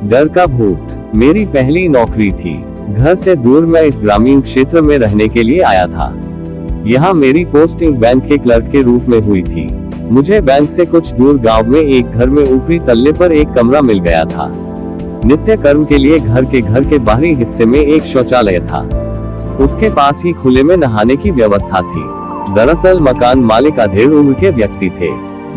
डर का भूत। मेरी पहली नौकरी थी। घर से दूर मैं इस ग्रामीण क्षेत्र में रहने के लिए आया था। यहाँ मेरी पोस्टिंग बैंक के क्लर्क के रूप में हुई थी। मुझे बैंक से कुछ दूर गांव में एक घर में ऊपरी तल्ले पर एक कमरा मिल गया था। नित्य कर्म के लिए घर के बाहरी हिस्से में एक शौचालय था। उसके पास ही खुले में नहाने की व्यवस्था थी। दरअसल मकान मालिक अधेड़ उम्र के व्यक्ति थे,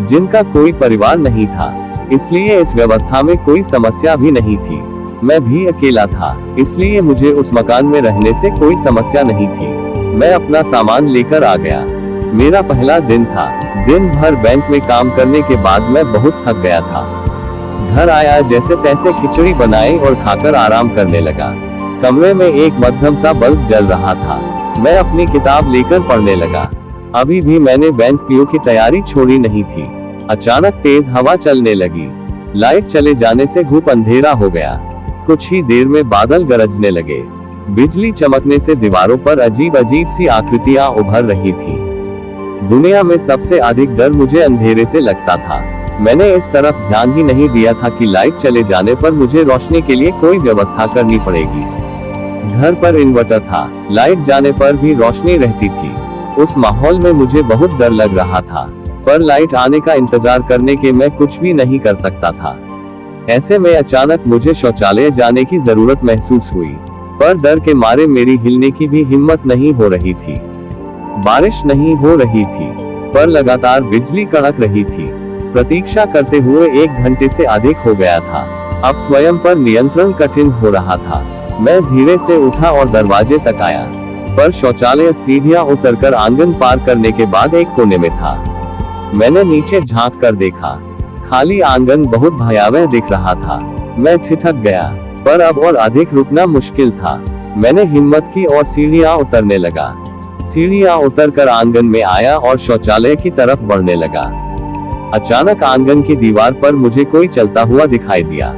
जिनका कोई परिवार नहीं था, इसलिए इस व्यवस्था में कोई समस्या भी नहीं थी। मैं भी अकेला था, इसलिए मुझे उस मकान में रहने से कोई समस्या नहीं थी। मैं अपना सामान लेकर आ गया। मेरा पहला दिन था। दिन भर बैंक में काम करने के बाद मैं बहुत थक गया था। घर आया, जैसे तैसे खिचड़ी बनाई और खाकर आराम करने लगा। कमरे में एक मध्यम सा बल्ब जल रहा था। मैं अपनी किताब लेकर पढ़ने लगा। अभी भी मैंने बैंक पीओ की तैयारी छोड़ी नहीं थी। अचानक तेज हवा चलने लगी। लाइट चले जाने से घुप अंधेरा हो गया। कुछ ही देर में बादल गरजने लगे। बिजली चमकने से दीवारों पर अजीब अजीब सी आकृतियां उभर रही थी। दुनिया में सबसे अधिक डर मुझे अंधेरे से लगता था। मैंने इस तरफ ध्यान ही नहीं दिया था कि लाइट चले जाने पर मुझे रोशनी के लिए कोई व्यवस्था करनी पड़ेगी। घर पर इन्वर्टर था, लाइट जाने पर भी रोशनी रहती थी। उस माहौल में मुझे बहुत डर लग रहा था, पर लाइट आने का इंतजार करने के मैं कुछ भी नहीं कर सकता था। ऐसे में अचानक मुझे शौचालय जाने की जरूरत महसूस हुई, पर डर के मारे मेरी हिलने की भी हिम्मत नहीं हो रही थी। बारिश नहीं हो रही थी, पर लगातार बिजली कड़क रही थी। प्रतीक्षा करते हुए 1 घंटे से अधिक हो गया था। अब स्वयं पर नियंत्रण कठिन हो रहा था। मैं धीरे से उठा और दरवाजे तक आया, पर शौचालय सीढ़ियां उतरकर आंगन पार करने के बाद एक कोने में था। मैंने नीचे झांक कर देखा। खाली आंगन बहुत भयावह दिख रहा था। मैं ठिठक गया, पर अब और अधिक रुकना मुश्किल था। मैंने हिम्मत की और सीढ़ियां उतरने लगा। सीढ़ियां उतरकर आंगन में आया और शौचालय की तरफ बढ़ने लगा। अचानक आंगन की दीवार पर मुझे कोई चलता हुआ दिखाई दिया।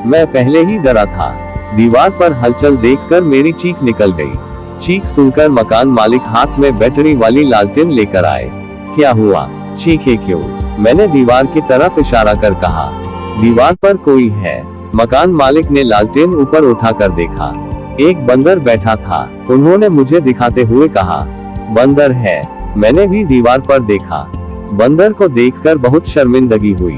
मैं पहले ही डरा था। दीवार पर हलचल देखकर मेरी चीख निकल गई। चीख सुनकर मकान मालिक हाथ में बैटरी वाली लालटेन लेकर आए। क्या हुआ? चीखे क्यों? मैंने दीवार की तरफ इशारा कर कहा। दीवार पर कोई है। मकान मालिक ने लालटेन ऊपर उठाकर देखा। एक बंदर बैठा था। उन्होंने मुझे दिखाते हुए कहा, बंदर है। मैंने भी दीवार पर देखा। बंदर को देखकर बहुत शर्मिंदगी हुई।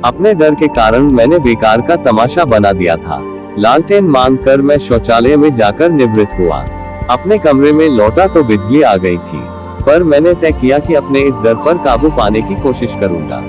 अपने डर के कारण मैंने बेकार का तमाशा बना दिया था। लालटेन मांगकर मैं शौचालय में जाकर निवृत्त हुआ। अपने कमरे में लौटा तो बिजली आ गई थी, पर मैंने तय किया कि अपने इस डर पर काबू पाने की कोशिश करूंगा।